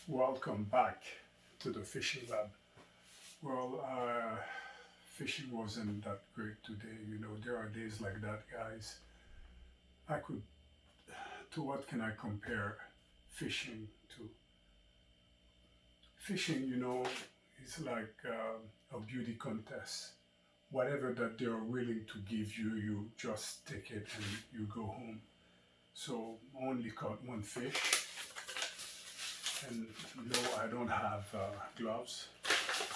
Welcome back to the fishing lab. Well, fishing wasn't that great today. There are days like that, guys. I could, to what can I compare fishing to? Fishing, is like a beauty contest. Whatever that they're willing to give you, you just take it and you go home. So, I only caught one fish, and no, I don't have gloves.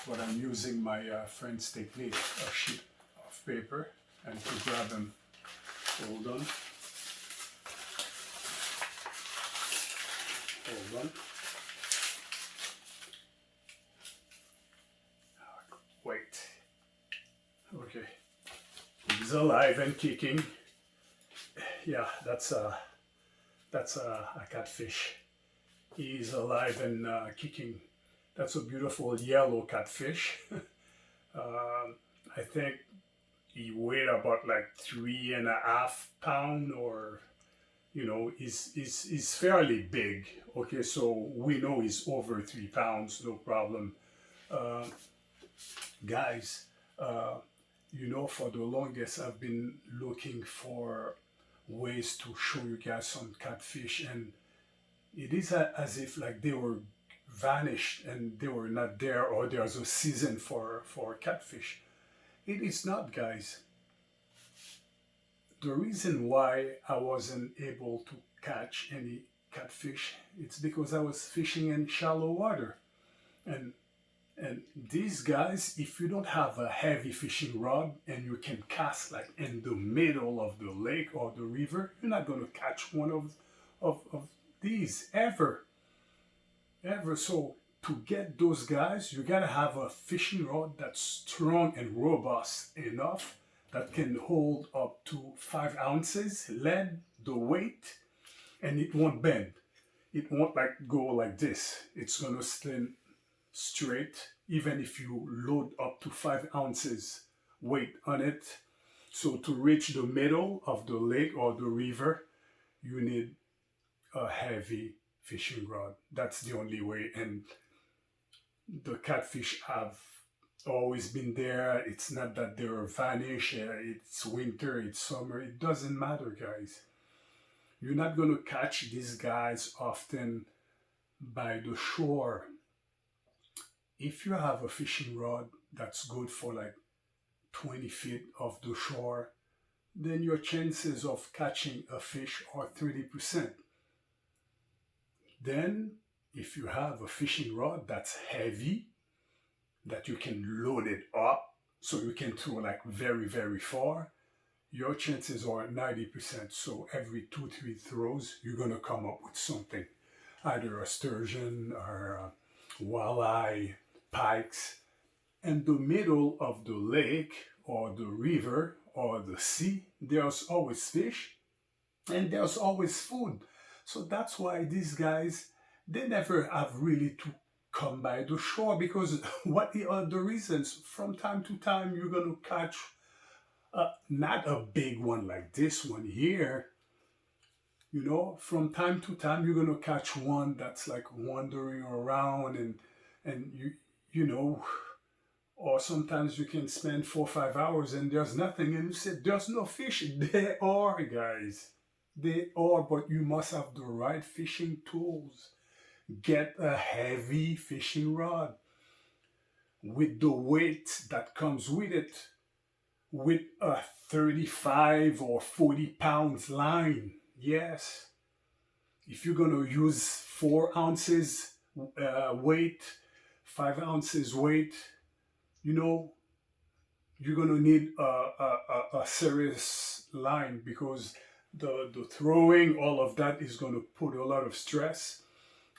But I'm using my friend's technique, a sheet of paper, and to grab them. Hold on, hold on. Wait. Okay. He's alive and kicking. Yeah, that's a catfish. He's alive and kicking. That's a beautiful yellow catfish. I think he weighed about like 3.5 pounds, or he's fairly big. Okay, so we know he's over 3 pounds, no problem. Uh, Guys, uh, for the longest I've been looking for ways to show you guys some catfish, and it is as if like they were vanished and they were not there, or there's a season for catfish. It is not, guys. The reason why I wasn't able to catch any catfish, it's because I was fishing in shallow water. And and these guys, if you don't have a heavy fishing rod and you can cast like in the middle of the lake or the river, you're not gonna catch one of these ever. Ever. So to get those guys, you gotta have a fishing rod that's strong and robust enough that can hold up to 5 ounces lead, the weight, and it won't bend. It won't like go like this. It's gonna stand straight, even if you load up to 5 ounces weight on it. So to reach the middle of the lake or the river, you need a heavy fishing rod. That's the only way. And the catfish have always been there. It's not that they're vanished. It's winter, it's summer. It doesn't matter, guys. You're not going to catch these guys often by the shore. If you have a fishing rod that's good for like 20 feet off the shore, then your chances of catching a fish are 30%. Then, if you have a fishing rod that's heavy, that you can load it up so you can throw like very, very far, your chances are 90%. So every 2-3 throws, you're going to come up with something, either a sturgeon or a walleye, pikes. In the middle of the lake or the river or the sea, there's always fish and there's always food. So that's why these guys, they never have really to come by the shore, because what are the reasons? From time to time, you're going to catch not a big one like this one here. From time to time, you're going to catch one that's like wandering around, and you know, or sometimes you can spend 4 or 5 hours and there's nothing, and you say there's no fish. There are, guys. They are, but you must have the right fishing tools. Get a heavy fishing rod with the weight that comes with it, with a 35 or 40 pounds line. Yes. If you're going to use 4 ounces weight, 5 ounces weight, you're going to need a serious line, because the throwing, all of that is going to put a lot of stress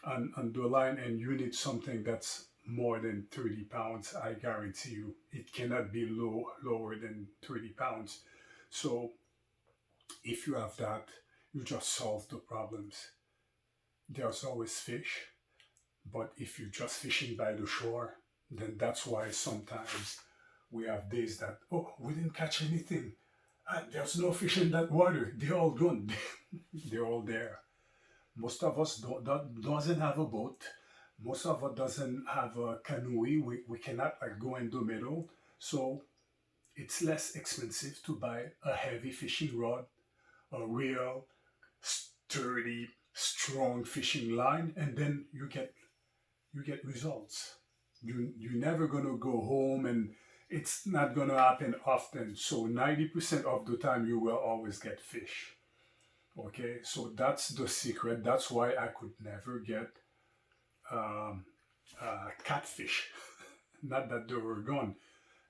on the line, and you need something that's more than 30 pounds. I guarantee you it cannot be lower than 30 pounds. So if you have that, you just solve the problems. There's always fish, but if you're just fishing by the shore, then that's why sometimes we have days that, oh, we didn't catch anything. There's no fish in that water. They're all gone. They're all there. Most of us doesn't have a boat, Most of us doesn't have a canoe. We cannot like go in the middle. So it's less expensive to buy a heavy fishing rod, a real sturdy, strong fishing line, and then you get results. You're never gonna go home, and it's not gonna happen often. So 90% of the time you will always get fish. Okay, so that's the secret. That's why I could never get um, catfish. Not that they were gone.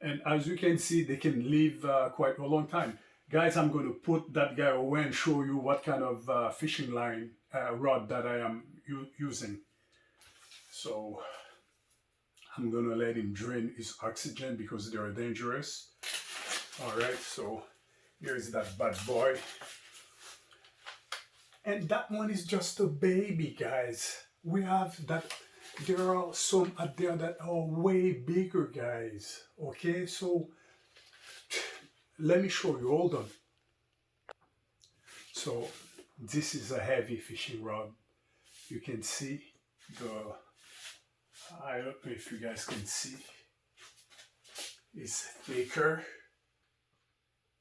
And as you can see, they can live quite a long time. Guys, I'm going to put that guy away and show you what kind of fishing line rod that I am using. So I'm going to let him drain his oxygen because they are dangerous. All right, so here's that bad boy. And that one is just a baby, guys. We have that. There are some out there that are way bigger, guys. Okay, so let me show you. Hold on. So this is a heavy fishing rod. You can see the, I don't know if you guys can see, it's thicker,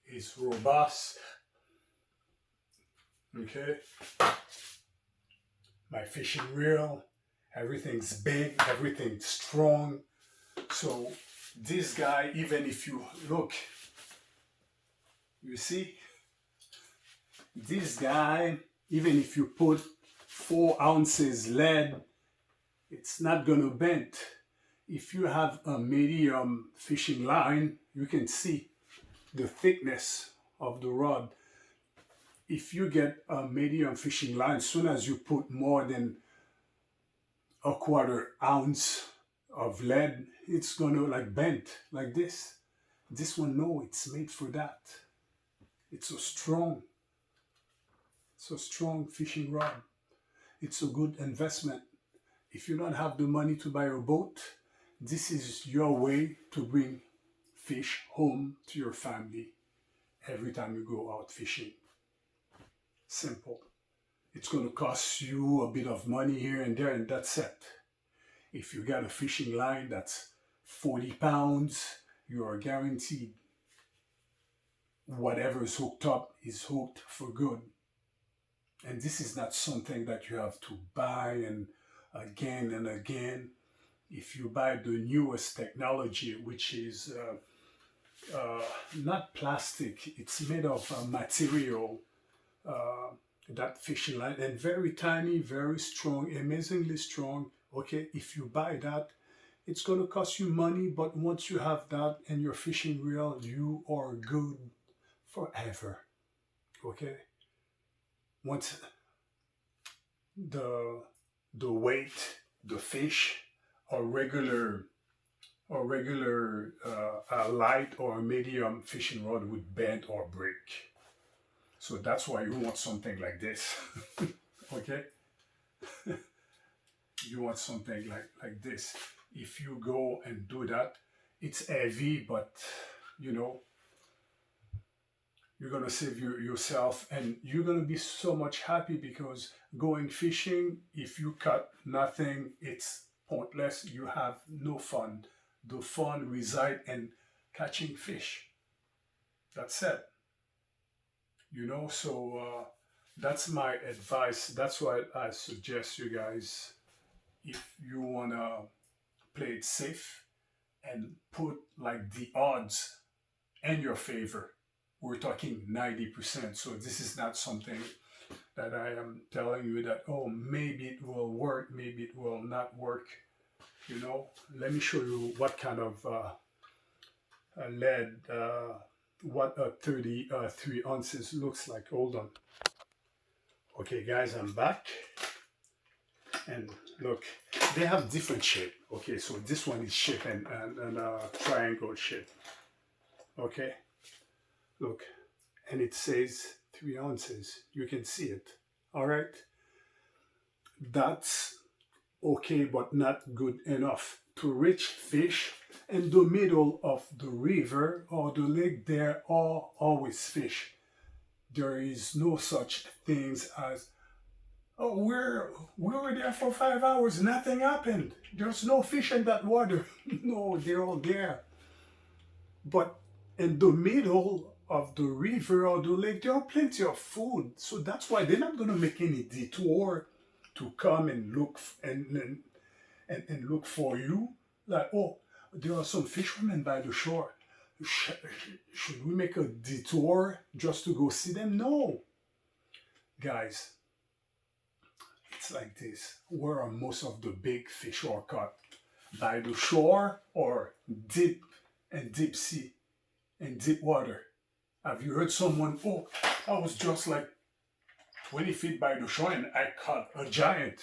it's robust. Okay, my fishing reel, everything's big, everything's strong. So this guy, even if you look, you see, this guy, even if you put 4 ounces lead, it's not gonna bend. If you have a medium fishing line, you can see the thickness of the rod. If you get a medium fishing line, as soon as you put more than a 1/4 ounce of lead, it's gonna like bend like this. This one, no, it's made for that. It's so strong fishing rod. It's a good investment. If you don't have the money to buy a boat, this is your way to bring fish home to your family every time you go out fishing. Simple. It's going to cost you a bit of money here and there, and that's it. If you got a fishing line that's 40 pounds, you are guaranteed whatever is hooked up is hooked for good. And this is not something that you have to buy and again. If you buy the newest technology, which is not plastic, it's made of material, that fishing line, and very tiny, very strong, amazingly strong. Okay, if you buy that, it's going to cost you money, but once you have that and your fishing reel, you are good forever. Okay, once the weight, the fish, or regular light or medium fishing rod would bend or break. So that's why you want something like this. Okay, you want something like this. If you go and do that, it's heavy, but you know, you're gonna save yourself, and you're gonna be so much happy, because going fishing, if you cut nothing, it's pointless. You have no fun. The fun resides in catching fish. That's it. You know, so that's my advice. That's why I suggest you guys, if you wanna play it safe and put like the odds in your favor, we're talking 90%. So this is not something that I am telling you that, oh, maybe it will work, maybe it will not work. You know, let me show you what kind of lead, what a 33 ounces looks like. Hold on. Okay, guys, I'm back. And look, they have different shape. Okay, so this one is shaped in a triangle shape. Okay, look, and it says 3 ounces. You can see it. All right, that's okay, but not good enough to reach fish in the middle of the river or the lake. There are always fish. There is no such things as Oh, we were there for 5 hours. Nothing happened. There's no fish in that water. No, they're all there. But in the middle of the river or the lake, there are plenty of food. So that's why they're not going to make any detour to come and look and look for you. Like, oh, there are some fishermen by the shore. Should we make a detour just to go see them? No, guys. It's like this. Where are most of the big fish are caught? By the shore or deep and deep sea and deep water? Have you heard someone, oh, I was just like 20 feet by the shore and I caught a giant?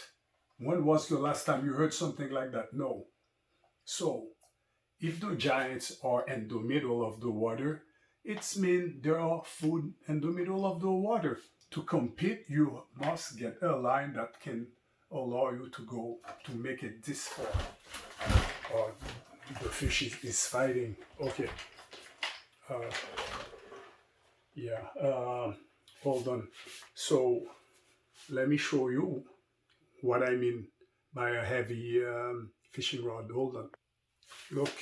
When was the last time you heard something like that? No. So, if the giants are in the middle of the water, it's mean there are food in the middle of the water. To compete, you must get a line that can allow you to go to make it this far. Or the fish is fighting. Okay. Yeah. Hold on. So let me show you what I mean by a heavy fishing rod. Hold on. Look.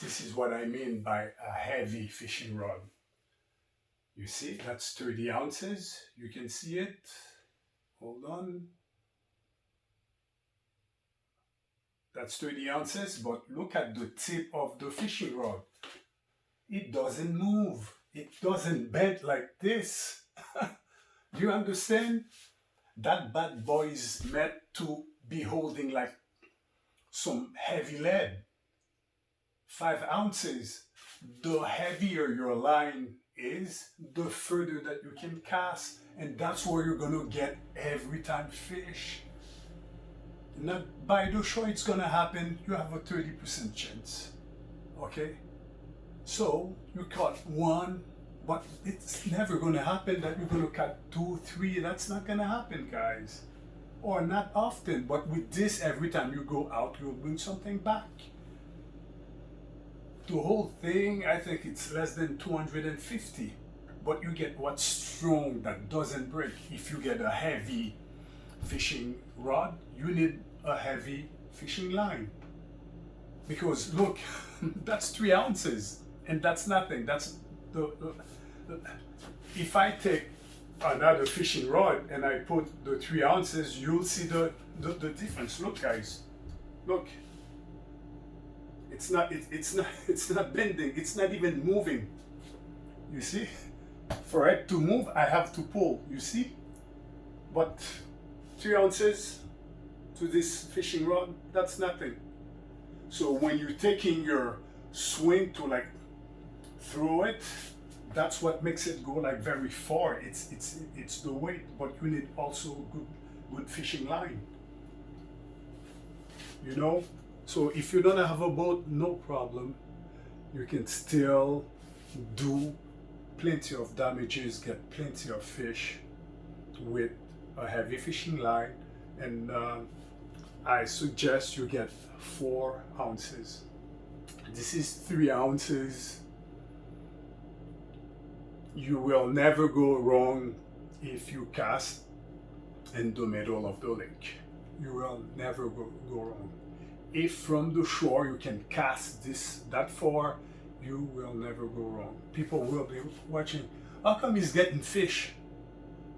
This is what I mean by a heavy fishing rod. You see, that's 30 ounces. You can see it. Hold on. That's 30 ounces, but look at the tip of the fishing rod. It doesn't move. It doesn't bend like this. Do you understand? That bad boy is meant to be holding like some heavy lead. 5 ounces. The heavier your line is, the further that you can cast, and that's where you're gonna get every time fish. Not by the shore it's gonna happen, you have a 30% chance. Okay? So you caught one, but it's never gonna happen that you're gonna catch 2, 3. That's not gonna happen, guys. Or not often, but with this, every time you go out, you'll bring something back. The whole thing, I think it's less than 250, but you get what's strong that doesn't break. If you get a heavy fishing rod, you need a heavy fishing line. Because look, that's 3 ounces, and that's nothing. That's the if I take another fishing rod and I put the 3 ounces, you'll see the difference. Look, guys, look. It's not bending. It's not even moving. You see? For it to move, I have to pull. You see? But 3 ounces to this fishing rod, that's nothing. So when you're taking your swing to like throw it, that's what makes it go like very far. It's the weight, but you need also good fishing line. You know? So if you don't have a boat, no problem. You can still do plenty of damages, get plenty of fish with a heavy fishing line. And I suggest you get 4 ounces. This is 3 ounces. You will never go wrong if you cast in the middle of the lake. You will never go wrong. If from the shore you can cast that far, you will never go wrong. People will be watching, how come he's getting fish?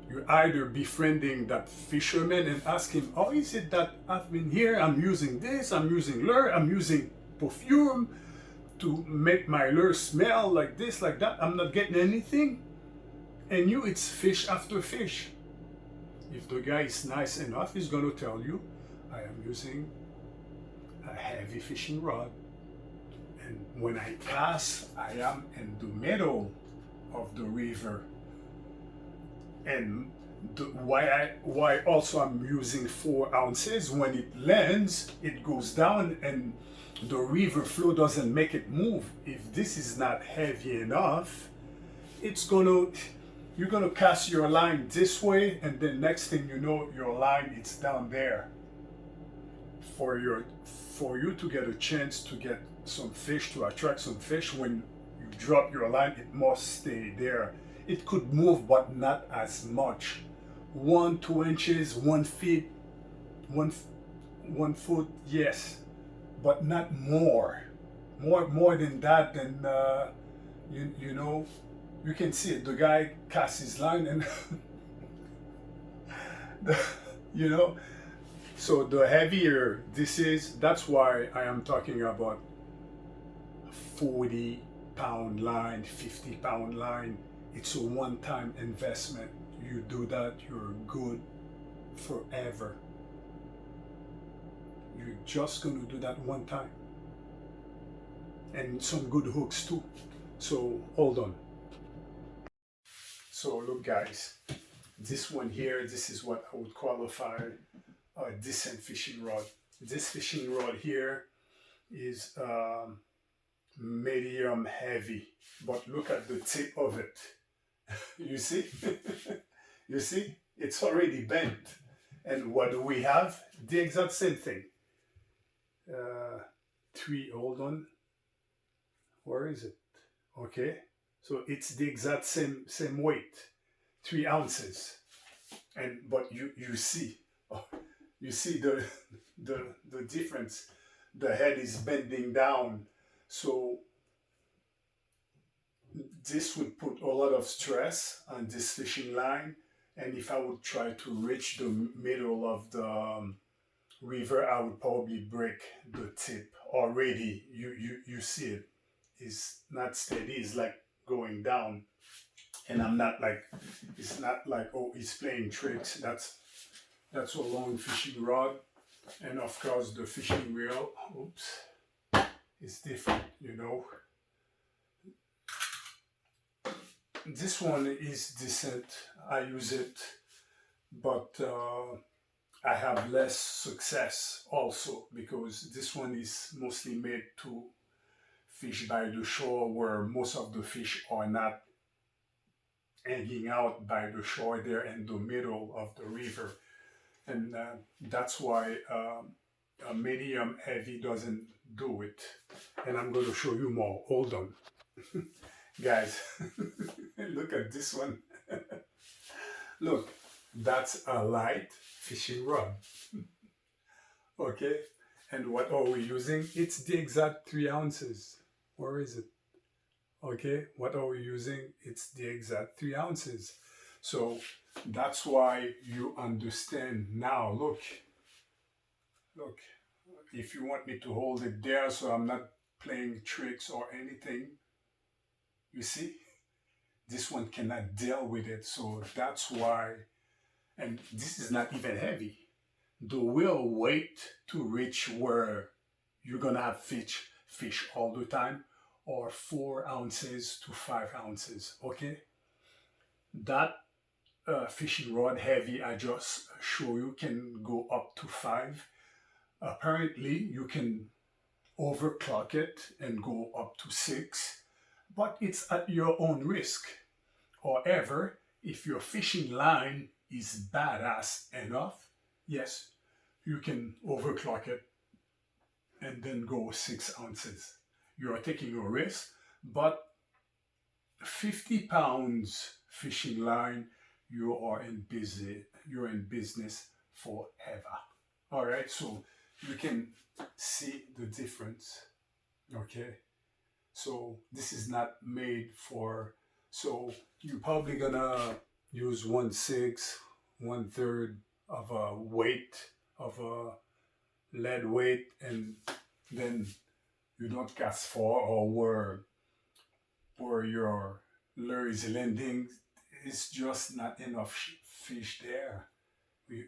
You're either befriending that fisherman and ask him, how is it that I've been here, I'm using this, I'm using lure, I'm using perfume to make my lure smell like this, like that, I'm not getting anything? And it's fish after fish. If the guy is nice enough, he's gonna tell you, I am using a heavy fishing rod, and when I cast, I am in the middle of the river. And why also I'm using 4 ounces, when it lands, it goes down and the river flow doesn't make it move. If this is not heavy enough, you're gonna cast your line this way, and then next thing you know, your line is down there. For you to get a chance to get some fish, to attract some fish, when you drop your line, it must stay there. It could move, but not as much. 1, 2 inches, 1 feet, one 1 foot, yes, but not more. More than that, then you know, you can see it. The guy casts his line and the, you know. So the heavier this is, that's why I am talking about 40 pound line, 50 pound line. It's a one-time investment. You do that, you're good forever. You're just gonna do that one time. And some good hooks too. So hold on. So look guys, this one here, this is what I would qualify a decent fishing rod. This fishing rod here is medium heavy, but look at the tip of it. You see? You see? It's already bent. And what do we have? The exact same thing. Hold on. Where is it? Okay. So it's the exact same weight, 3 ounces. And but you see, you see the difference. The head is bending down. So this would put a lot of stress on this fishing line. And if I would try to reach the middle of the river, I would probably break the tip already. You see it. It's not steady. It's like going down. And I'm not like, it's not like, oh, he's playing tricks. That's a long fishing rod. And of course the fishing reel, oops, is different, you know. This one is decent. I use it, but I have less success also because this one is mostly made to fish by the shore where most of the fish are not hanging out by the shore. They're in the middle of the river. And that's why a medium heavy doesn't do it. And I'm going to show you more. Hold on. Guys, look at this one. Look, that's a light fishing rod. Okay, and what are we using? It's the exact 3 ounces. Where is it? Okay, what are we using? It's the exact 3 ounces. So that's why you understand now. Look, if you want me to hold it there so I'm not playing tricks or anything, you see, this one cannot deal with it. So that's why, and this is not even heavy. The real weight to reach where you're gonna have fish all the time or 4 ounces to 5 ounces. Okay, that fishing rod heavy I just show you can go up to 5. Apparently you can overclock it and go up to 6, but it's at your own risk. However, if your fishing line is badass enough, yes, you can overclock it and then go 6 ounces. You are taking a risk, but 50 pounds fishing line, you're in business forever. All right, so you can see the difference. Okay, so this is not made for, so you're probably gonna use 1/6, 1/3 of a weight, of a lead weight, and then you don't cast for, or where your lure is landing, it's just not enough fish there.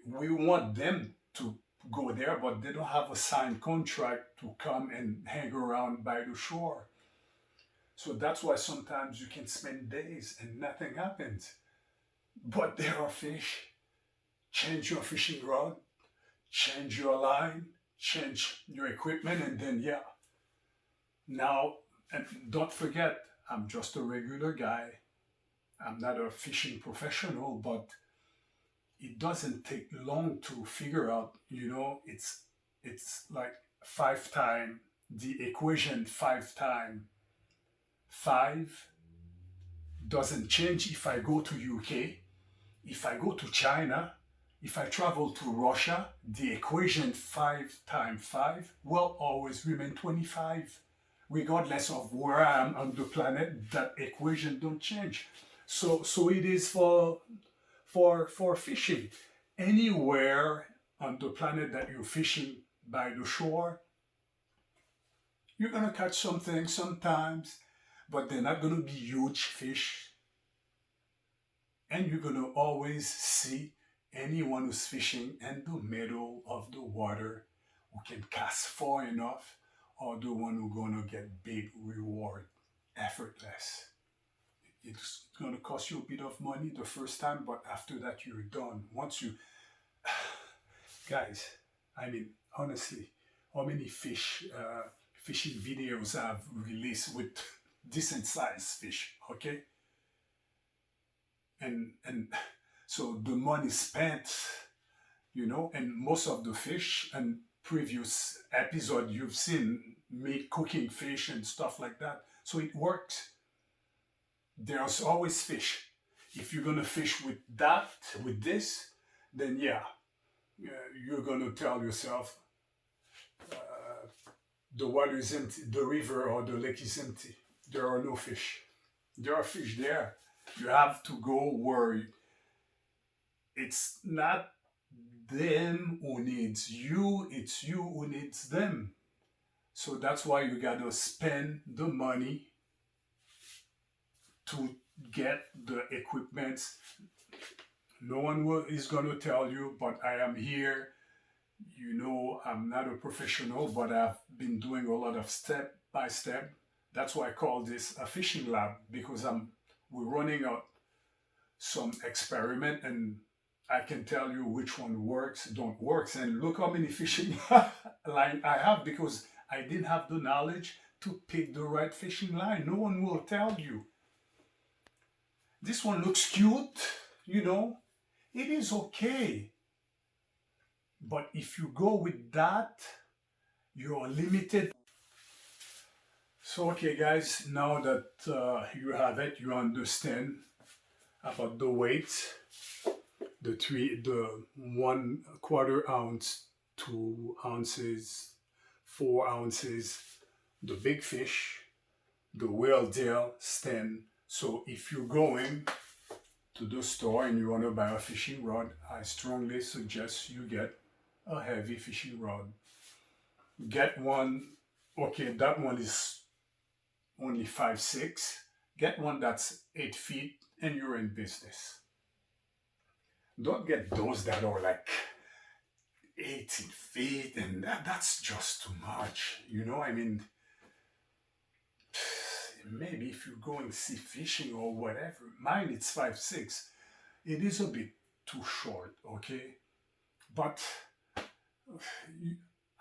We want them to go there, but they don't have a signed contract to come and hang around by the shore. So that's why sometimes you can spend days and nothing happens. But there are fish. Change your fishing rod, change your line, change your equipment, and then yeah. Now, and don't forget, I'm just a regular guy. I'm not a fishing professional, but it doesn't take long to figure out, you know, it's like 5 times the equation. 5 times 5 doesn't change if I go to UK If I go to China, if I travel to Russia, the equation 5 times 5 will always remain 25. Regardless of where I am on the planet, that equation don't change. So it is for fishing. Anywhere on the planet that you're fishing by the shore, you're gonna catch something sometimes, but they're not gonna be huge fish. And you're gonna always see anyone who's fishing in the middle of the water who can cast far enough or the one who's gonna get big reward effortless. It's gonna cost you a bit of money the first time, but after that you're done. Once you guys, I mean honestly, how many fishing videos I've released with decent sized fish, okay? And so the money spent, and most of the fish and previous episode you've seen me cooking fish and stuff like that. So it works. There's always fish. If you're gonna fish with that, with this, then yeah, you're gonna tell yourself the water is empty, the river or the lake is empty. There are no fish. There are fish there. You have to go where it's not them who needs you, it's you who needs them. So that's why you gotta spend the money to get the equipment. No one is gonna tell you, but I am here. I'm not a professional, but I've been doing a lot of step by step. That's why I call this a fishing lab, because we're running out some experiment and I can tell you which one works, don't works. And look how many fishing line I have, because I didn't have the knowledge to pick the right fishing line. No one will tell you. This one looks cute, it is okay. But if you go with that, you're limited. So, okay, guys, now that you have it, you understand about the weight, the 1/4 ounce, 2 ounces, 4 ounces, the big fish, the whale tail stand. So if you're going to the store and you want to buy a fishing rod, I strongly suggest you get a heavy fishing rod. Get one, okay, that one is only 5'6". Get one that's 8 feet and you're in business. Don't get those that are like 18 feet and that's just too much. Maybe if you're going sea fishing or whatever, mine it's 5'6". It is a bit too short, okay? But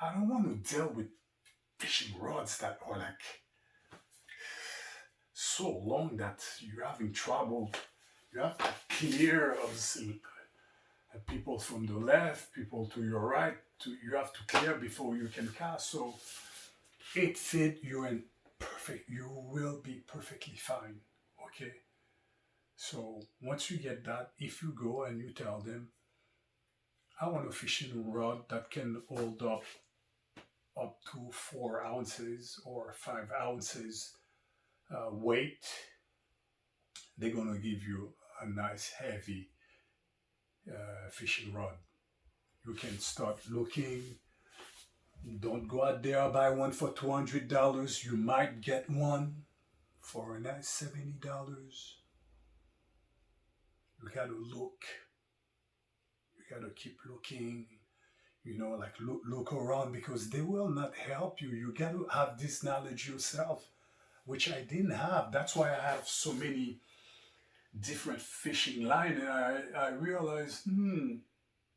I don't want to deal with fishing rods that are like so long that you're having trouble. You have to clear, obviously, people from the left, people to your right. You have to clear before you can cast. So 8 feet, you will be perfectly fine, okay? So once you get that, if you go and you tell them, I want a fishing rod that can hold up to 4 ounces or 5 ounces weight, they're gonna give you a nice heavy fishing rod. You can start looking. Don't go out there buy one for $200. You might get one for a nice $70. You gotta look. You gotta keep looking. Look around, because they will not help you. You gotta have this knowledge yourself, which I didn't have. That's why I have so many different fishing lines, and I realized,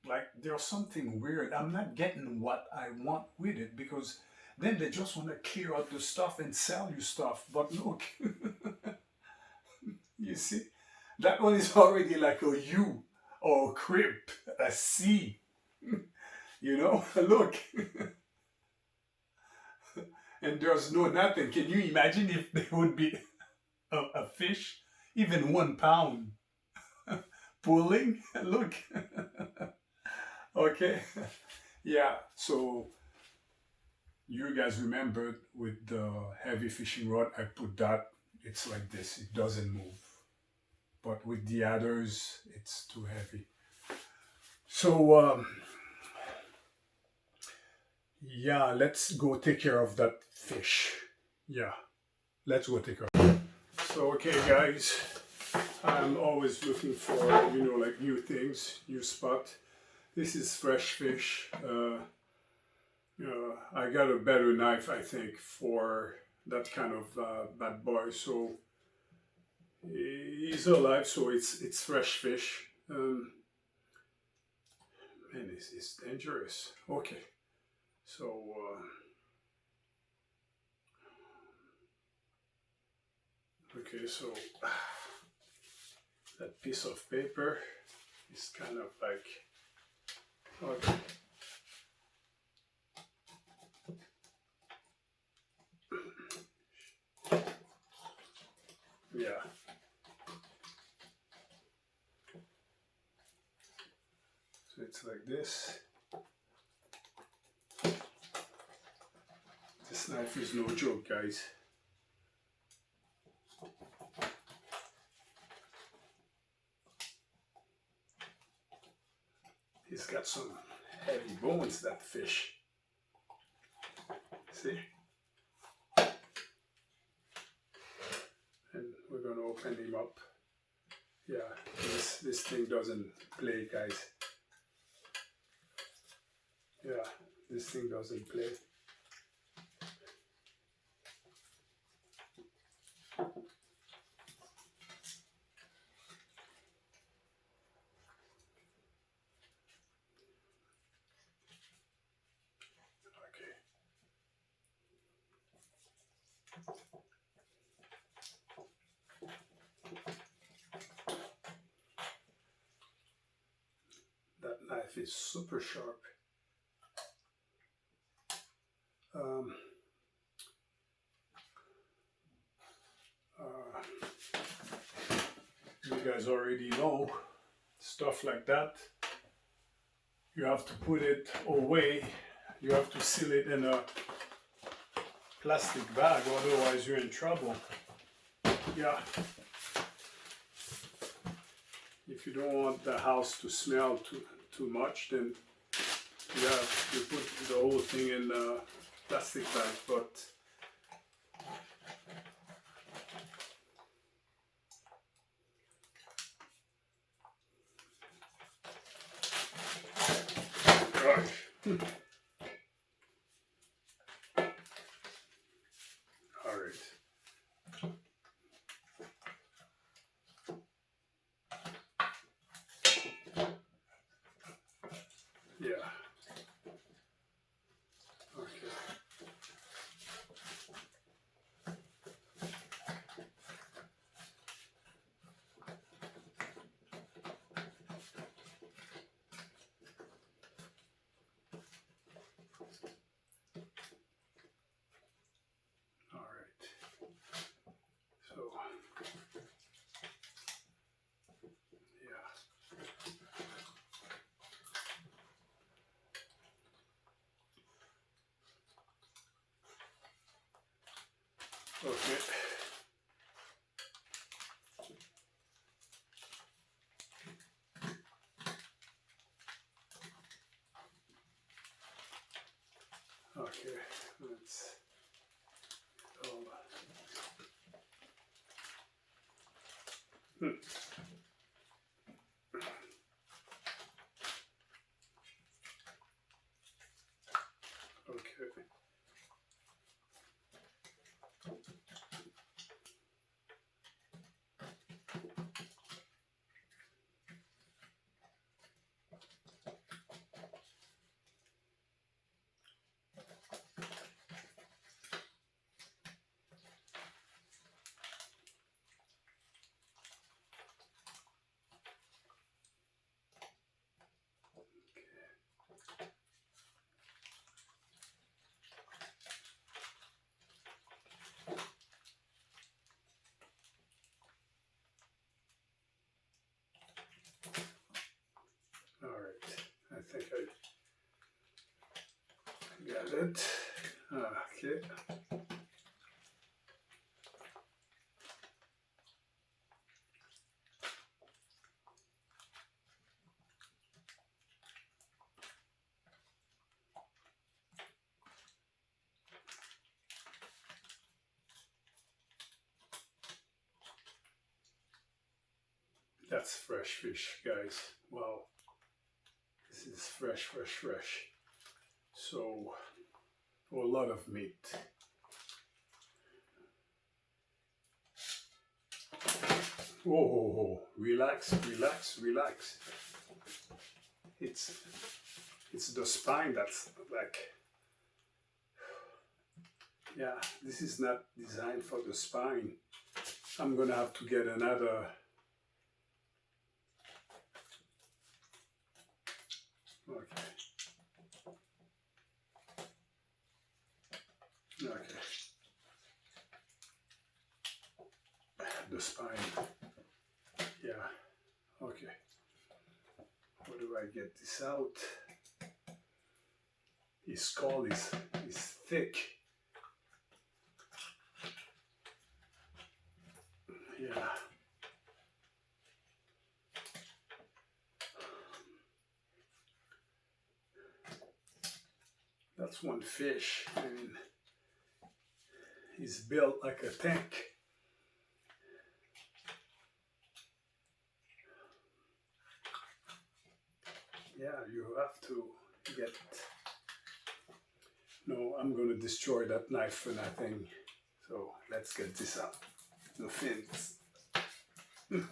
like there's something weird. I'm not getting what I want with it, because then they just want to clear out the stuff and sell you stuff. But look, you see, that one is already like a U or a crib, a C. Look. And there's no nothing. Can you imagine if there would be a fish, even 1 pound, pulling. Look. Okay. Yeah. So you guys remembered with the heavy fishing rod, I put that. It's like this. It doesn't move. But with the others, it's too heavy. So yeah, let's go take care of that fish. Yeah, let's go take care of it. So okay guys, I'm always looking for, you know, like new things, new spot. This is fresh fish. I got a better knife, I think, for that kind of bad boy. So he's alive, so it's fresh fish. Man, it's dangerous. Okay, so okay, so that piece of paper is kind of like okay. Yeah. So it's like this. This knife is no joke, guys. He's got some heavy bones, that fish. See? And we're gonna open him up. Yeah, this thing doesn't play, guys. Yeah, this thing doesn't play. Okay. That knife is super sharp. Um, you guys already know stuff like that. You have to put it away. You have to seal it in a plastic bag, otherwise you're in trouble. Yeah. If you don't want the house to smell too much, then you put the whole thing in a plastic bag. But gosh. All right. Yeah. Okay. All right. So yeah. Okay. Okay. Let's all. Okay. it. Okay. That's fresh fish, guys. Wow. This is fresh, fresh, fresh. So, a lot of meat. Whoa, relax, relax, relax. It's the spine that's like, yeah, this is not designed for the spine. I'm gonna have to get another. Okay. Okay. The spine. Yeah. Okay. How do I get this out? His skull is thick. Yeah. That's one fish. I mean, he's built like a tank. Yeah, you have to get. No, I'm gonna destroy that knife for nothing. So let's get this out. The fins. Okay.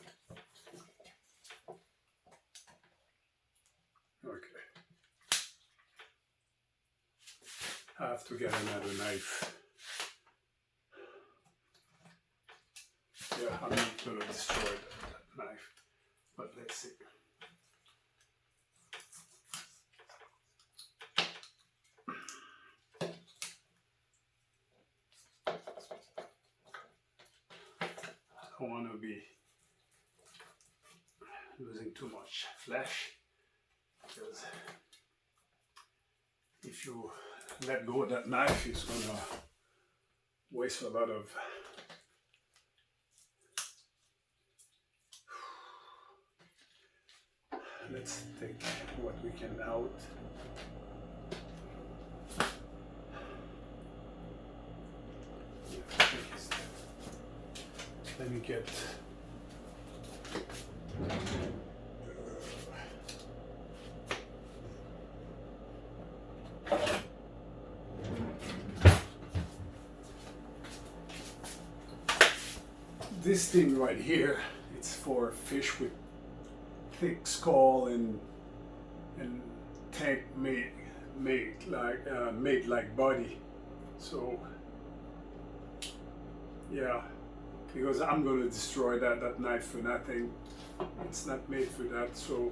I have to get another knife. Yeah, I'm not gonna destroy that knife. But let's see. I don't want to be losing too much flesh, because if you let go of that knife, it's gonna waste a lot of. Let's take what we can out. Let me get. This thing right here, it's for fish with thick skull and tank made like body. So yeah, because I'm gonna destroy that knife for nothing. It's not made for that. So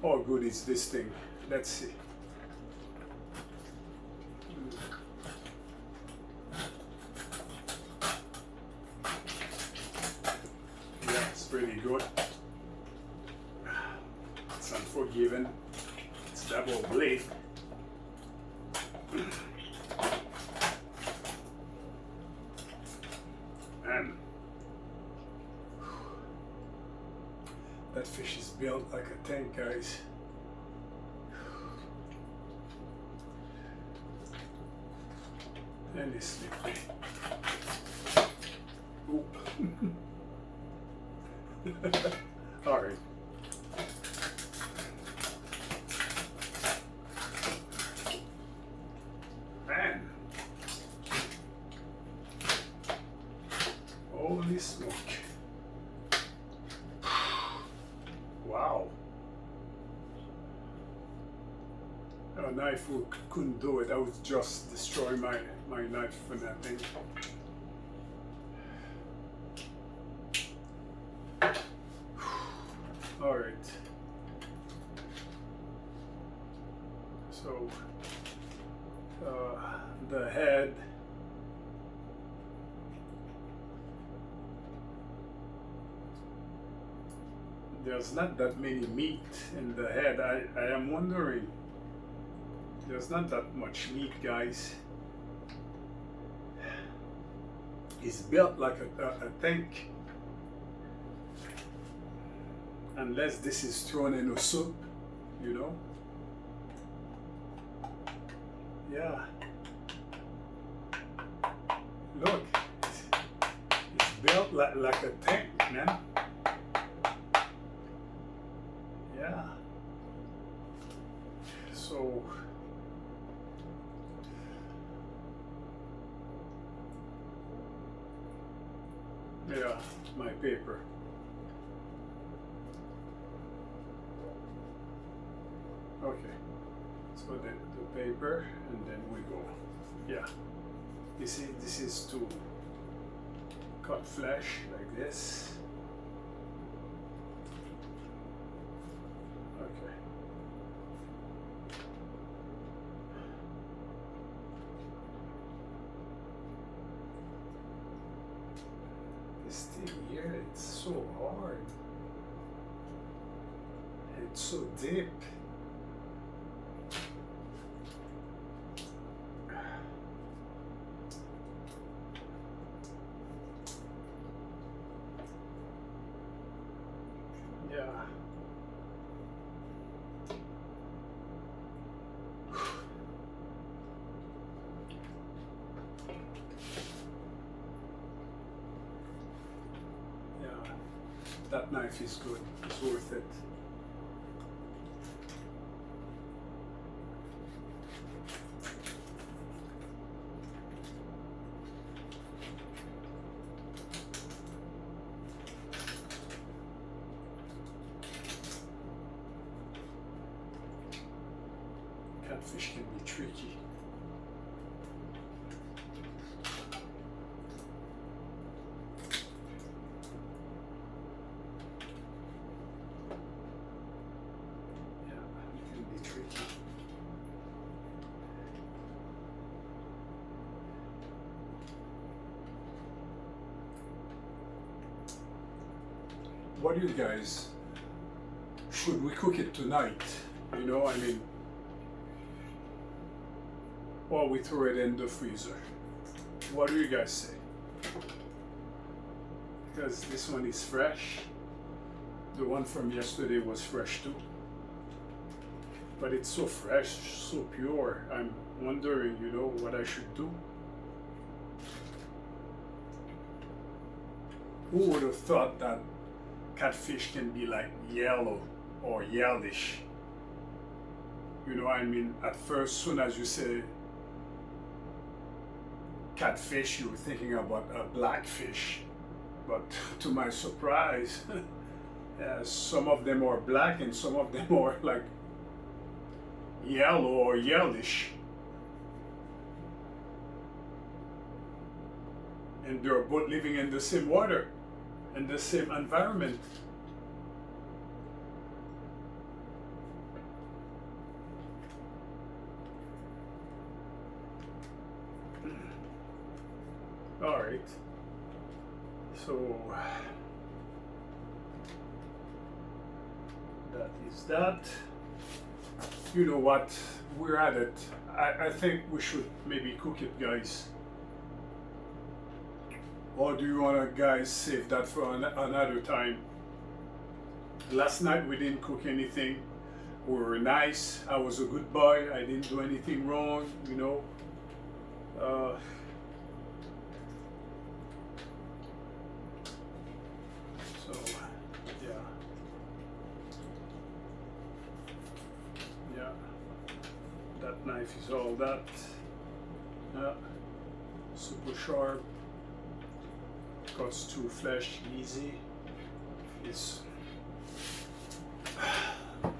how good is this thing? Let's see. Yeah, it's pretty good. It's unforgiving. It's double blade. And that fish is built like a tank, guys. And it's slippery. Oop. All right. Man. Holy smoke. Wow. A knife couldn't do it. I would just destroy my knife for nothing. All right. So the head. There's not that many meat in the head. I am wondering There's not that much meat, guys. It's built like a tank. Unless this is thrown in a soup, you know. Yeah. Look, it's built like a tank, man. Yeah. So yeah, my paper. Okay. So the paper, and then we go. Yeah. You see, this is to cut flesh like this. Okay. This thing here, it's so hard. It's so deep. Yeah. Yeah. That knife is good. It's worth it. Catfish can be tricky. Yeah, it can be tricky. What do you guys, should we cook it tonight? You know, I mean, or we throw it in the freezer? What do you guys say? Because this one is fresh. The one from yesterday was fresh too. But it's so fresh, so pure. I'm wondering, you know, what I should do. Who would have thought that catfish can be like yellow or yellowish? You know, I mean, at first, soon as you say catfish, you're thinking about a blackfish. But to my surprise, some of them are black and some of them are like yellow or yellowish. And they're both living in the same water, in the same environment. All right. So that is that. You know what? We're at it. I think we should maybe cook it, guys. Or do you want to, guys, save that for another time? Last night we didn't cook anything. We were nice. I was a good boy. I didn't do anything wrong, you know. So, yeah. Yeah. That knife is all that. Yeah. Super sharp. Cuts through flesh easy. It's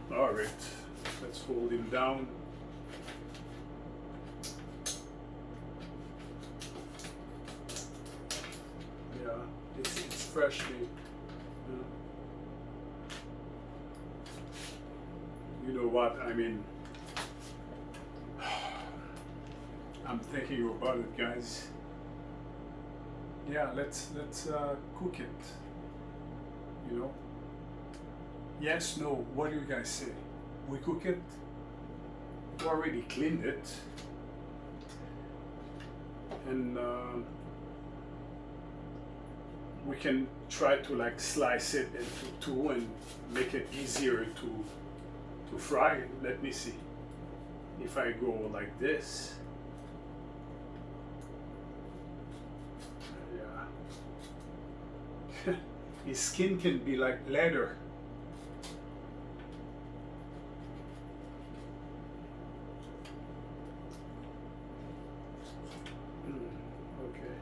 all right. Let's hold him down. Yeah, it's freshly. You know what? I mean, I'm thinking about it, guys. Yeah, let's cook it. You know. Yes, no. What do you guys say? We cook it. already cleaned it, and we can try to like slice it into two and make it easier to fry. Let me see if I go like this. Yeah. His skin can be like leather. Okay.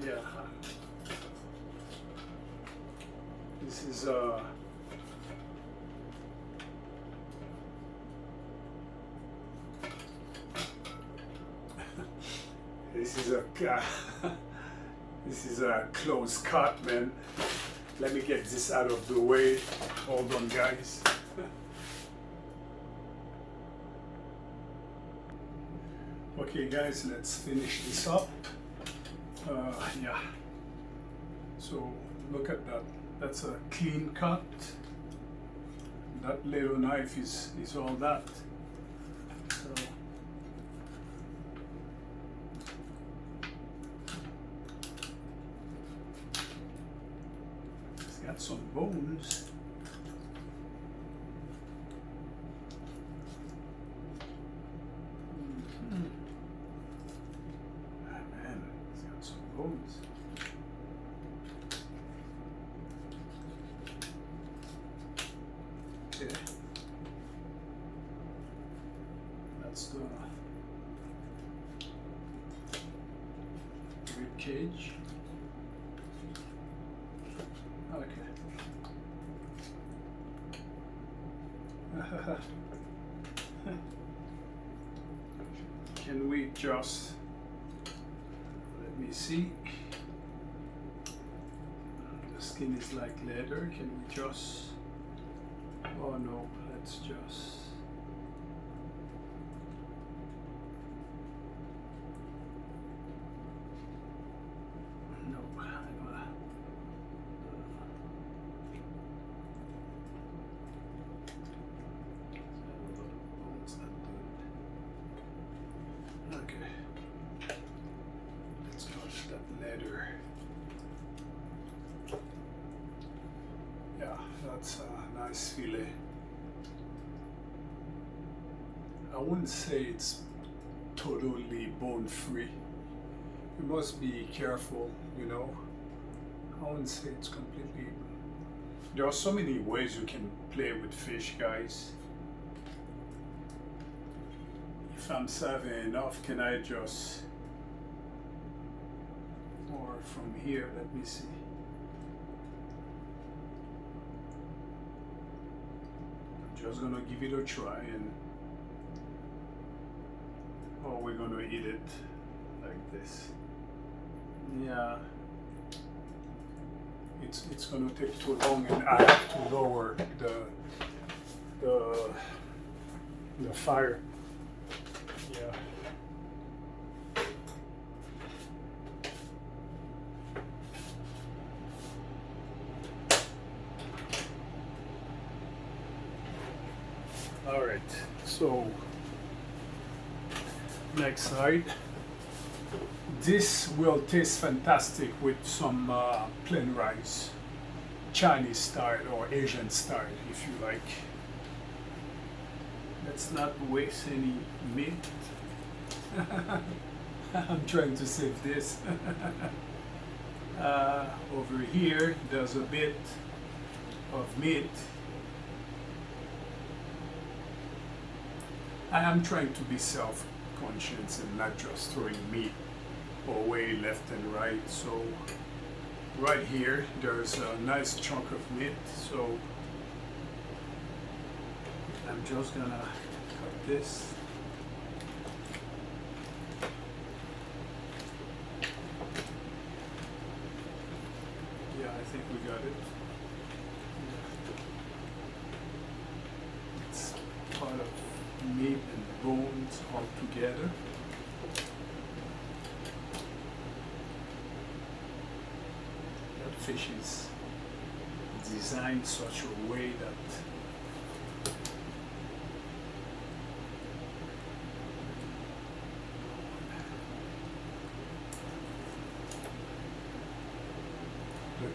Yeah. This is this is a this is a close cut, man. Let me get this out of the way. Hold on, guys. Okay, guys, let's finish this up. Yeah. So look at that. That's a clean cut. That little knife is all that. So it's got some bones. Man, it's got some bones. Okay. That's the rib cage. Okay. Can we just, let me see. The skin is like leather. Can we just, oh no, let's just, no, okay, let's touch that leather. Yeah, that's a nice fillet. I wouldn't say it's totally bone free. You must be careful, you know. I wouldn't say it's completely. There are so many ways you can play with fish, guys. If I'm savvy enough, can I just, or from here, let me see. I'm just gonna give it a try, and or we're gonna eat it like this. Yeah, it's gonna take too long, and I have to lower the fire. Yeah. All right, so next side. This will taste fantastic with some plain rice, Chinese style or Asian style, if you like. Let's not waste any meat. I'm trying to save this. Over here, there's a bit of meat. I am trying to be self-conscious and not just throwing meat away left and right. So right here, there's a nice chunk of meat. So I'm just gonna cut this. Yeah, I think we got it. It's part of meat and bones all together. That fish is designed such a way that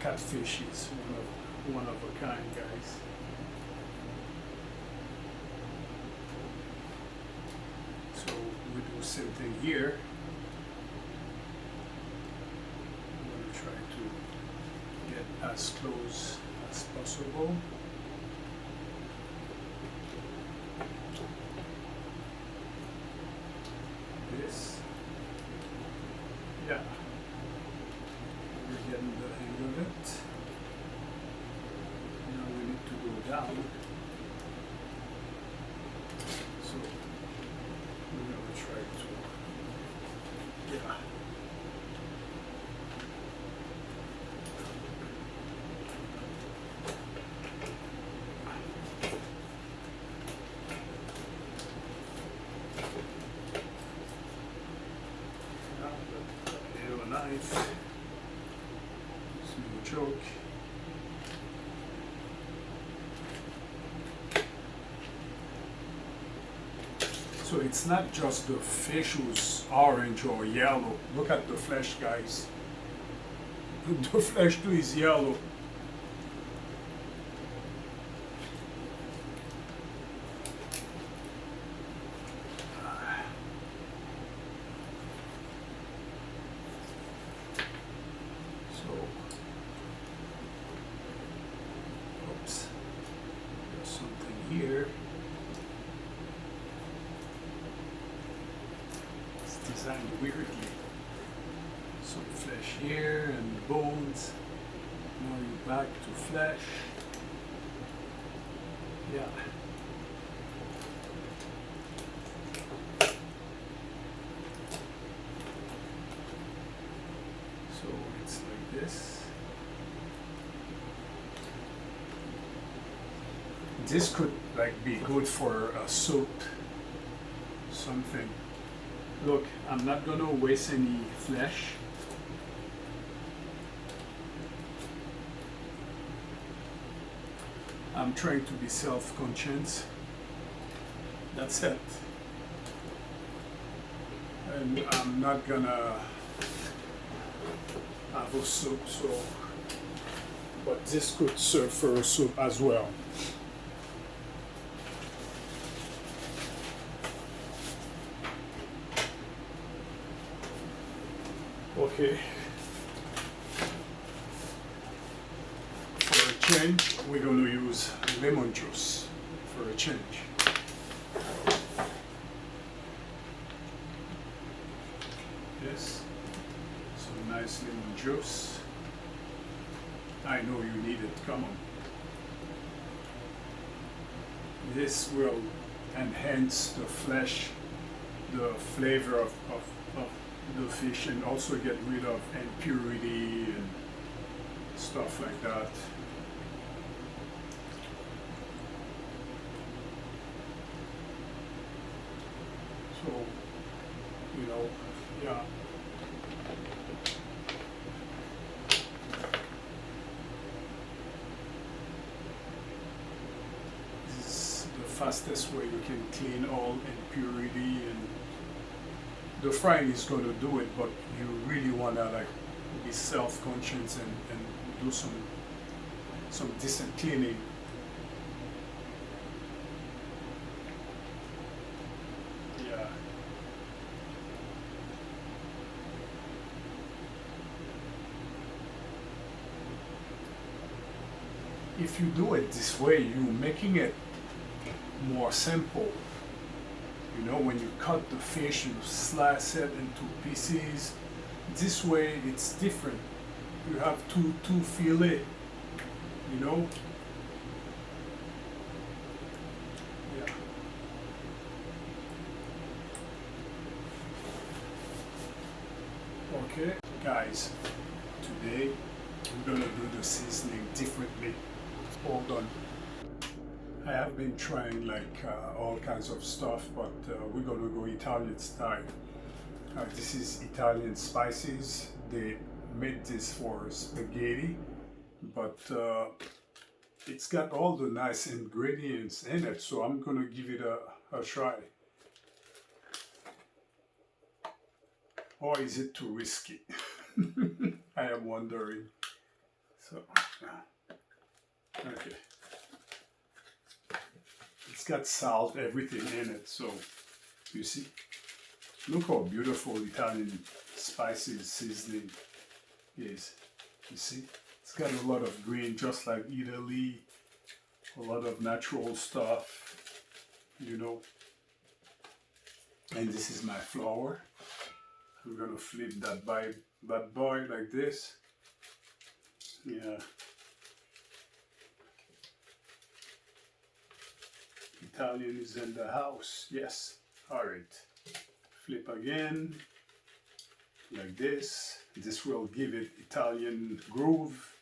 catfish is one of a kind, guys. So we do the same thing here. I'm going to try to get as close as possible. This, yeah, we're getting the hang of it. Now we need to go down. So we're going to try to, yeah. Knife, small joke. So it's not just the fish who's orange or yellow. Look at the flesh, guys. The flesh too is yellow. Oops, there's something here. It's designed weirdly. Some flesh here and bones. Now you're back to flesh. Yeah. So it's like this. This could like be good for a soup, something. Look, I'm not gonna waste any flesh. I'm trying to be self-conscious. That's it. And I'm not gonna have a soup, so, but this could serve for a soup as well. Okay. For a change, we're going to use lemon juice for a change. Yes, some nice lemon juice. I know you need it, come on. This will enhance the flesh, the flavor of the fish, and also get rid of impurity and stuff like that. So, you know, yeah. This is the fastest way you can clean all impurity, and the frying is going to do it, but you really want to like be self-conscious and do some decent cleaning. Yeah. If you do it this way, you're making it more simple. You know, when you cut the fish, you slice it into pieces. This way, it's different. You have two fillet. You know. Yeah. Okay, guys. Today we're gonna do the seasoning differently. Hold on. I have been trying like all kinds of stuff, but we're gonna go Italian style. This is Italian spices. They made this for spaghetti, but it's got all the nice ingredients in it, so I'm gonna give it a try. Or is it too risky? I am wondering. So, okay. It's got salt, everything in it. So, you see, look how beautiful Italian spices seasoning is. You see, it's got a lot of green, just like Italy. A lot of natural stuff, you know. And this is my flour. I'm gonna flip that boy like this. Yeah. Italian is in the house. Yes. All right. Flip again, like this. This will give it Italian groove.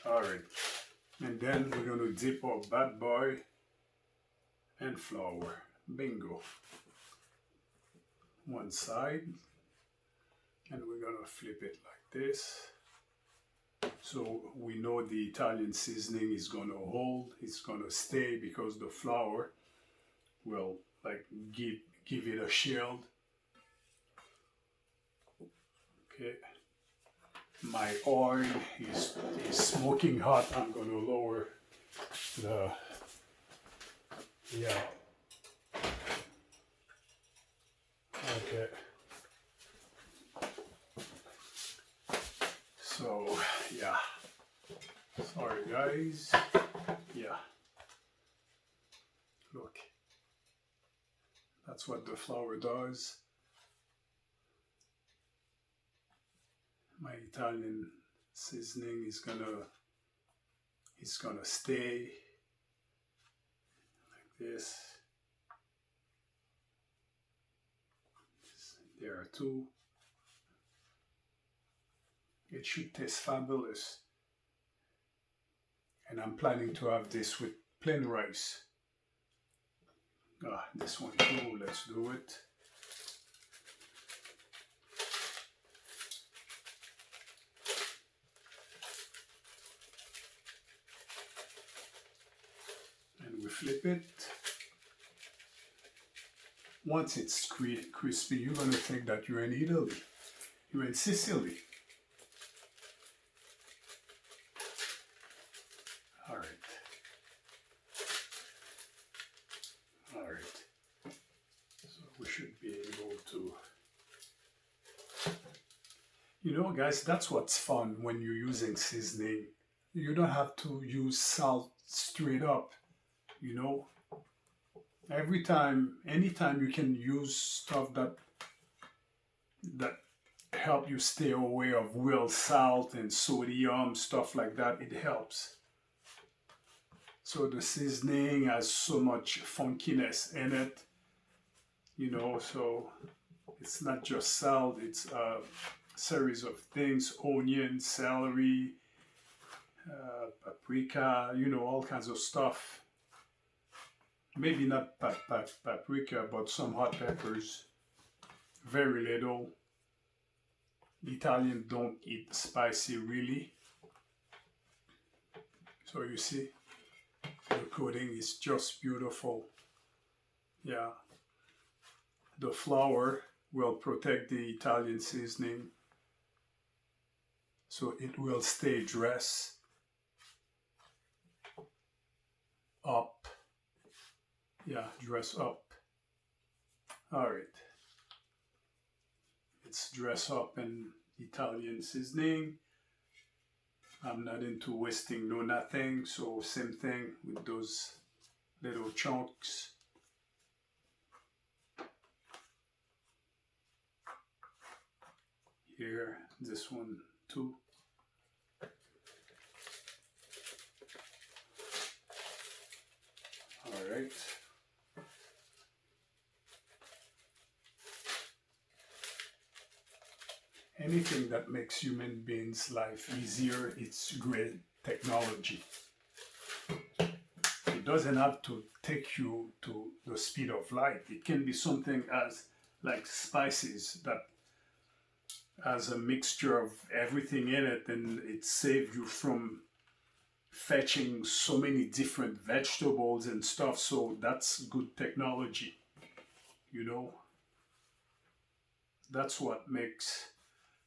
All right. And then we're going to dip our bad boy and flour. Bingo. One side. And we're going to flip it like this. So we know the Italian seasoning is going to hold. It's going to stay because the flour will like give it a shield. Okay. My oil is smoking hot. I'm going to lower the, yeah. Okay. So, yeah. Sorry, guys. Yeah. Look. That's what the flour does. My Italian seasoning is gonna stay like this. There are two. It should taste fabulous. And I'm planning to have this with plain rice. This one too, let's do it. And we flip it. Once it's crispy, you're going to think that you're in Italy. You're in Sicily. All right. All right. So we should be able to... You know, guys, that's what's fun when you're using seasoning. You don't have to use salt straight up, you know. Anytime you can use stuff that help you stay away of real salt and sodium, stuff like that, it helps. So the seasoning has so much funkiness in it, you know, so it's not just salt, it's a series of things, onion, celery, paprika, you know, all kinds of stuff. Maybe not paprika, but some hot peppers. Very little. Italians don't eat spicy really. So you see, the coating is just beautiful. Yeah. The flour will protect the Italian seasoning, so it will stay dressed up. Yeah, dress up. All right. It's dress up in Italian seasoning. I'm not into wasting no nothing, so same thing with those little chunks. Here, this one too. All right. Anything that makes human beings' life easier, it's great technology. It doesn't have to take you to the speed of light. It can be something as like spices that has a mixture of everything in it, and it saves you from fetching so many different vegetables and stuff. So that's good technology, you know. That's what makes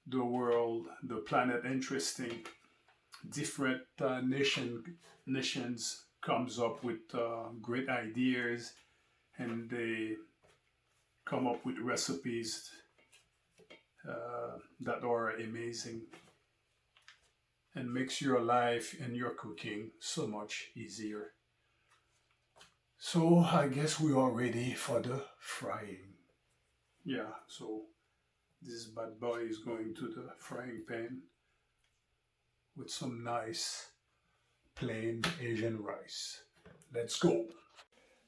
the world, the planet interesting. Different nations comes up with great ideas, and they come up with recipes that are amazing and makes your life and your cooking so much easier. So I guess we are ready for the frying. Yeah, so this bad boy is going to the frying pan with some nice plain Asian rice. Let's go.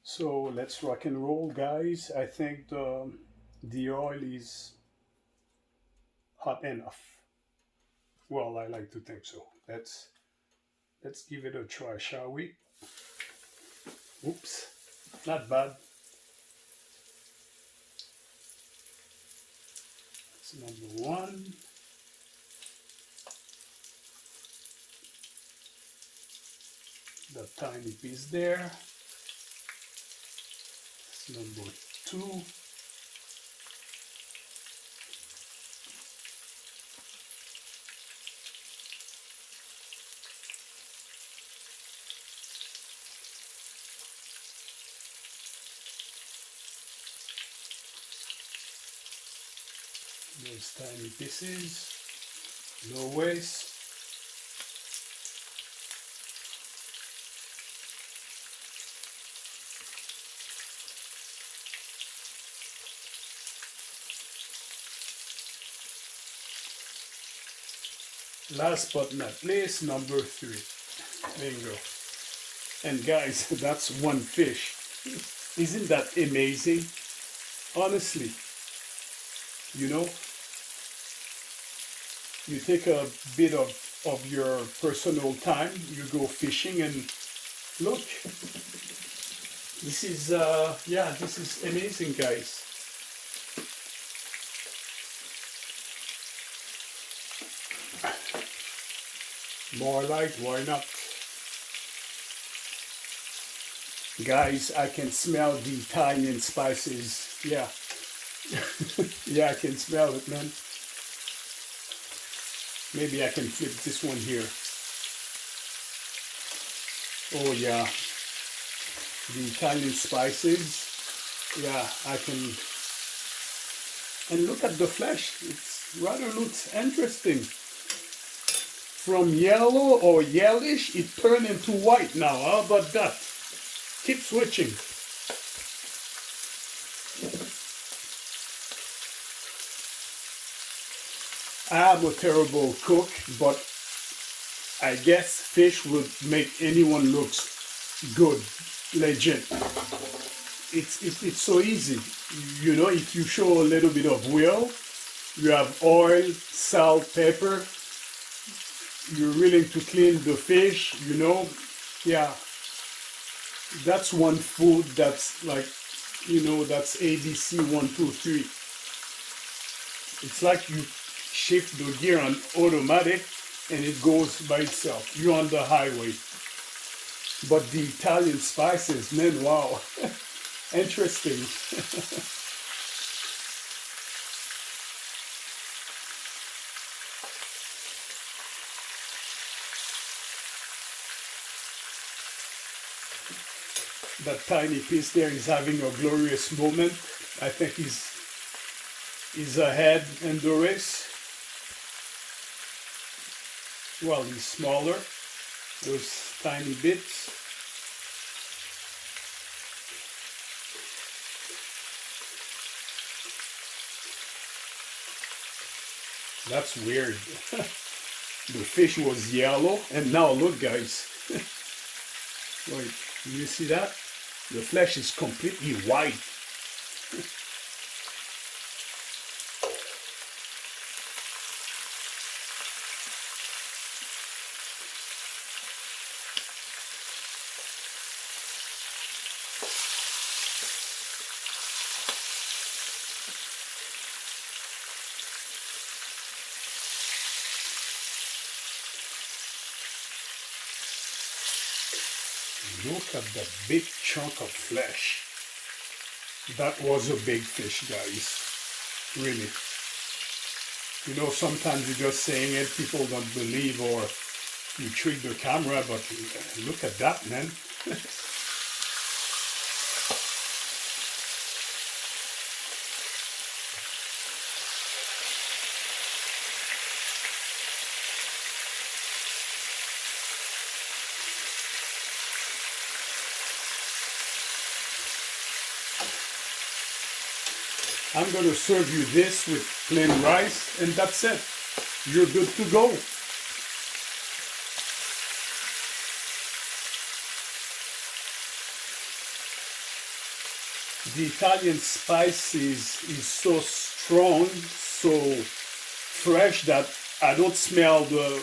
So let's rock and roll, guys. I think the oil is hot enough. Well, I like to think so. Let's give it a try, shall we? Oops, not bad. That's number one. The tiny piece there. That's number two. Those tiny pieces, no waste. Last but not least, number three. There you go. And guys, that's one fish. Isn't that amazing? Honestly, you know, you take a bit of your personal time, you go fishing, and look, this is, yeah, this is amazing, guys. More like, why not? Guys, I can smell the Italian spices. Yeah. Yeah, I can smell it, man. Maybe I can flip this one here. Oh, yeah. The Italian spices. Yeah, I can. And look at the flesh. It rather looks interesting. From yellow or yellowish, it turned into white now. How about that? Keep switching. I'm a terrible cook, but I guess fish would make anyone look good, legit. It's so easy. You know, if you show a little bit of will, you have oil, salt, pepper, you're willing to clean the fish, you know, yeah. That's one food that's like, you know, that's ABC 1, 2, 3. It's like you shift the gear on automatic and it goes by itself. You're on the highway. But the Italian spices, man, wow. Interesting. That tiny piece there is having a glorious moment. I think he's ahead in the race. Well, he's smaller, those tiny bits. That's weird. The fish was yellow, and now look, guys. Wait, you see that? The flesh is completely white. Look at that big chunk of flesh. That was a big fish, guys. Really. You know, sometimes you're just saying it, people don't believe, or you trick the camera, but look at that, man. I'm going to serve you this with plain rice, and that's it. You're good to go. The Italian spices is so strong, so fresh that I don't smell the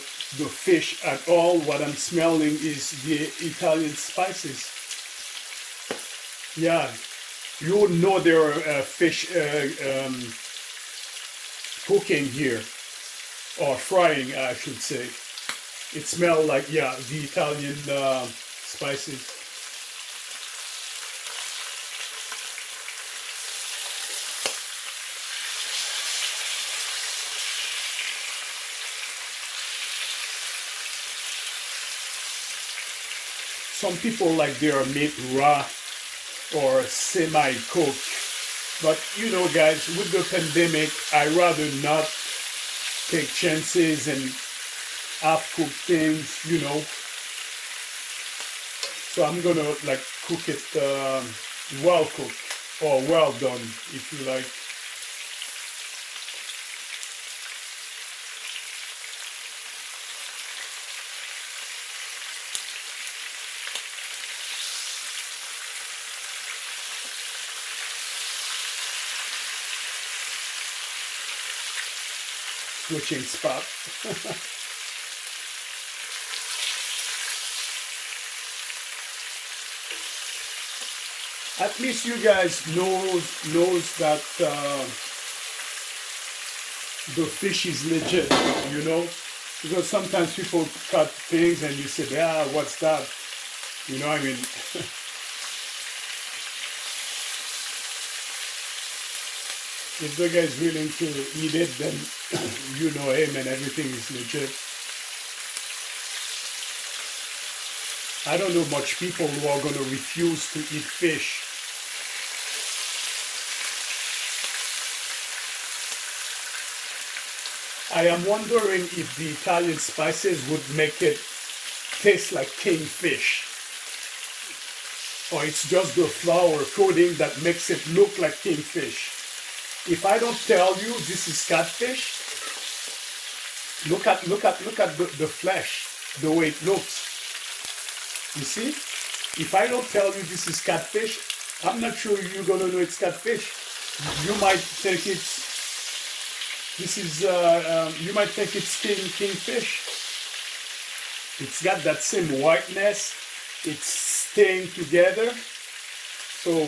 fish at all. What I'm smelling is the Italian spices. Yeah, you would know there are fish cooking here, or frying, I should say. It smells like, yeah, the Italian spices. Some people like their meat raw or semi-cooked. But you know, guys, with the pandemic, I rather not take chances and half-cooked things, you know. So I'm gonna like cook it well cooked or well done, if you like. Switching spot. At least you guys knows that the fish is legit, you know, because sometimes people cut things and you say, yeah, what's that? You know, I mean. If the guy is willing to eat it, then you know him and everything is legit. I don't know much people who are going to refuse to eat fish. I am wondering if the Italian spices would make it taste like kingfish. Or it's just the flour coating that makes it look like kingfish. If I don't tell you this is catfish, look at the flesh, the way it looks. You see? If I don't tell you this is catfish, I'm not sure you're gonna know it's catfish. You might think you might think it's kingfish. It's got that same whiteness. It's staying together. So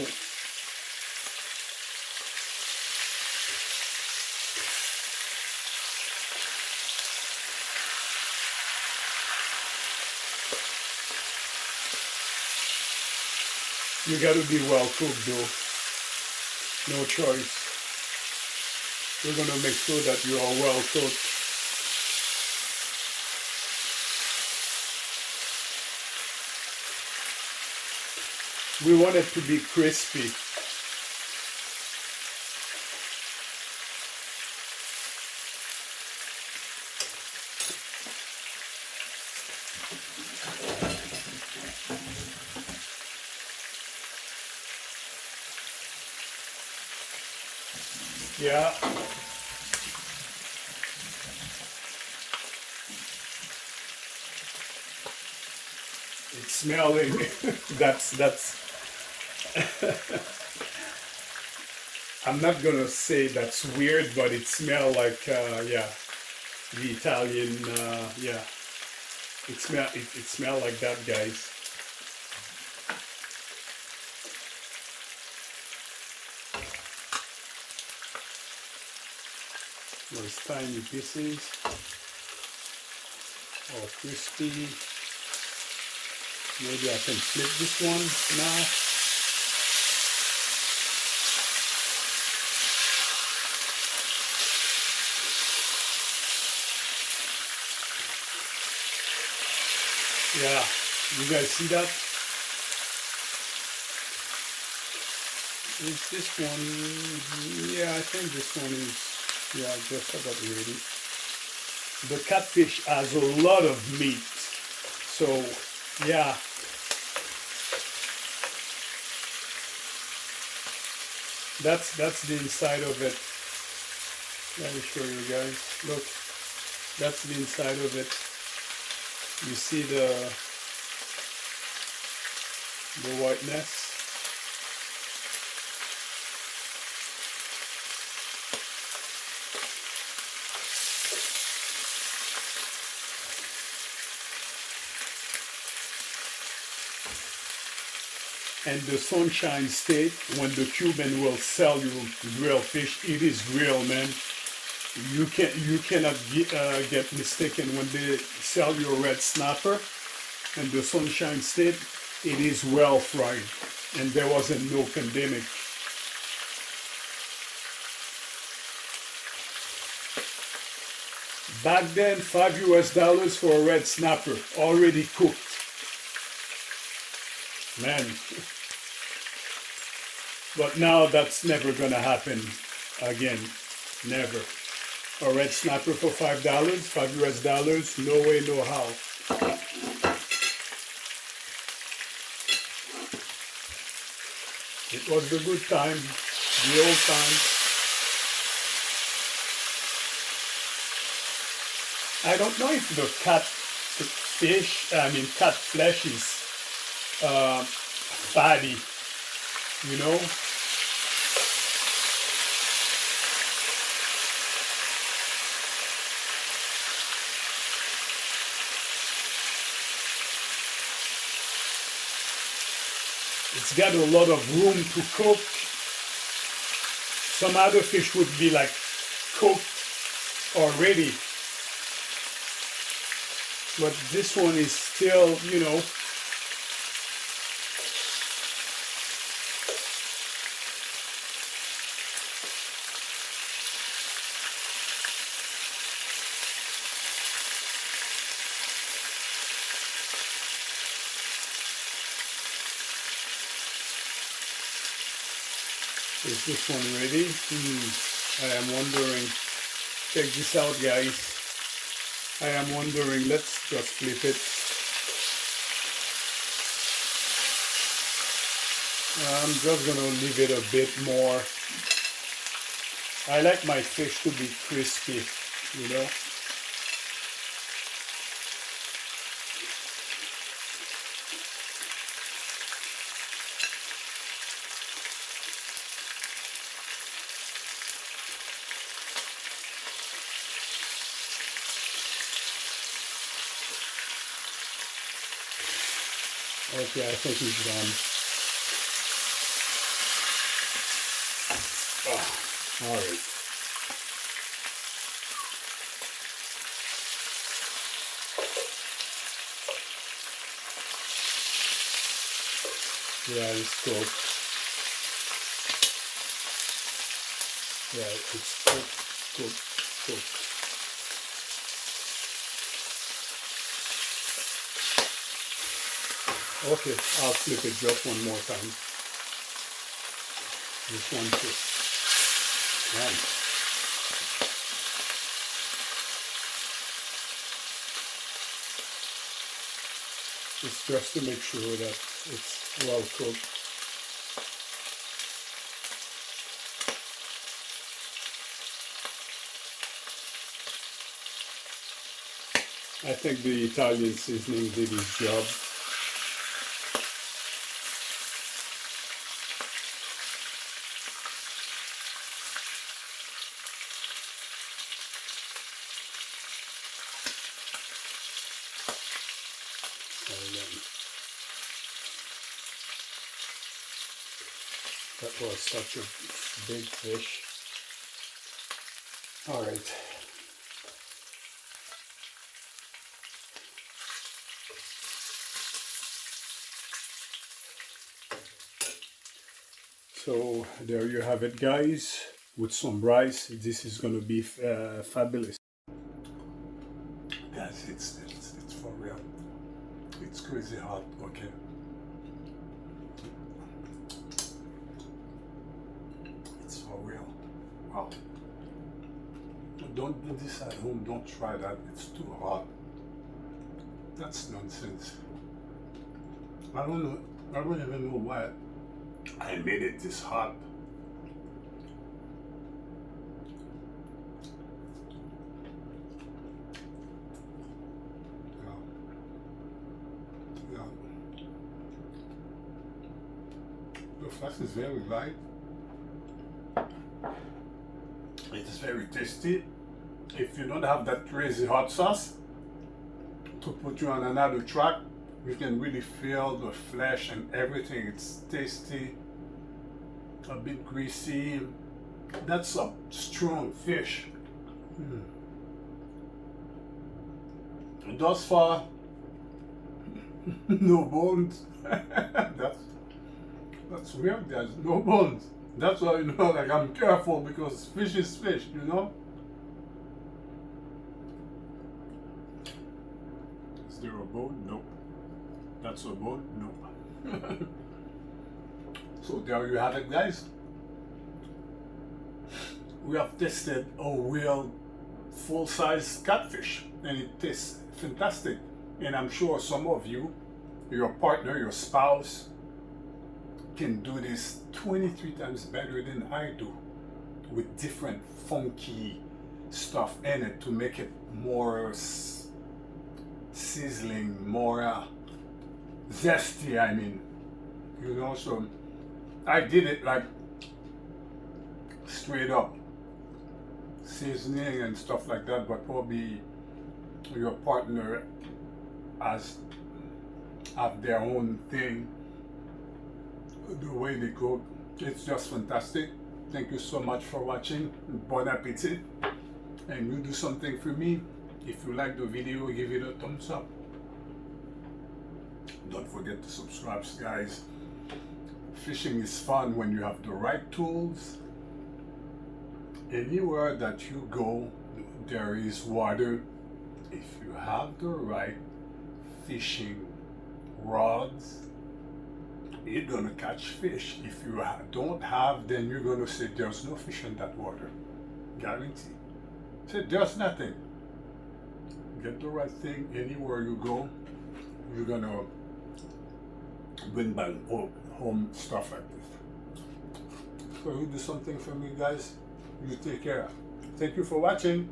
you gotta be well cooked though. No choice. We're gonna make sure that you are well cooked. We want it to be crispy. Yeah. It's smelling. that's I'm not gonna say that's weird, but it smells like yeah, the Italian yeah. It smell like that, guys. Those tiny pieces, all crispy. Maybe I can flip this one now. Yeah, you guys see that? Is this one? Yeah, I think this one is. Yeah, just about ready. The catfish has a lot of meat, so yeah. That's the inside of it. Let me show you guys. Look, that's the inside of it. You see the whiteness. And the Sunshine State, when the Cuban will sell you grilled fish, it is grilled, man. You cannot get mistaken when they sell you a red snapper. And the Sunshine State, it is well fried, and there wasn't no pandemic. Back then, $5 for a red snapper, already cooked. Man. But now that's never gonna happen again. Never. A red snapper for $5, $5, no way, no how. It was the good time, the old time. I don't know if the cat flesh is fatty, you know. It's got a lot of room to cook. Some other fish would be like cooked already. But this one is still, you know, is this one ready? I am wondering. Check this out, guys. I am wondering. Let's just flip it. I'm just gonna leave it a bit more. I like my fish to be crispy, you know. Okay, I think he's done. Oh, all right. Yeah, it's cooked. Yeah, it's cooked. Okay, I'll flip it just one more time. This one too. Nice. It's just to make sure that it's well cooked. I think the Italian seasoning did its job. That was such a big fish. All right. So there you have it, guys, with some rice. This is going to be fabulous. Guys, it's for real. It's crazy hot, okay. It's for real. Wow. Don't do this at home, don't try that, it's too hot. That's nonsense. I don't know, I don't even know why I made it this hot. Yeah. The flesh is very light. It is very tasty. If you don't have that crazy hot sauce to put you on another track, you can really feel the flesh and everything. It's tasty, a bit greasy. That's a strong fish. Thus far, no bones. That's weird. There's no bones. That's why, you know, like, I'm careful because fish is fish, you know. Is there a bone? Nope. That's a bone? Nope. So there you have it, guys. We have tested a real full-size catfish and it tastes fantastic. And I'm sure some of you, your partner, your spouse, can do this 23 times better than I do, with different funky stuff in it to make it more sizzling, more zesty, I mean, you know. So I did it like straight up seasoning and stuff like that, but probably your partner have their own thing, the way they cook. It's just fantastic. Thank you so much for watching. Bon appetit. And you do something for me. If you like the video, give it a thumbs up. Don't forget to subscribe, guys. Fishing is fun when you have the right tools. Anywhere that you go, there is water. If you have the right fishing rods, you're gonna catch fish. If you don't have, then you're gonna say there's no fish in that water. Guarantee. Say there's nothing. Get the right thing. Anywhere you go, you're gonna bring back home stuff like this. So you do something for me, guys. You take care. Thank you for watching.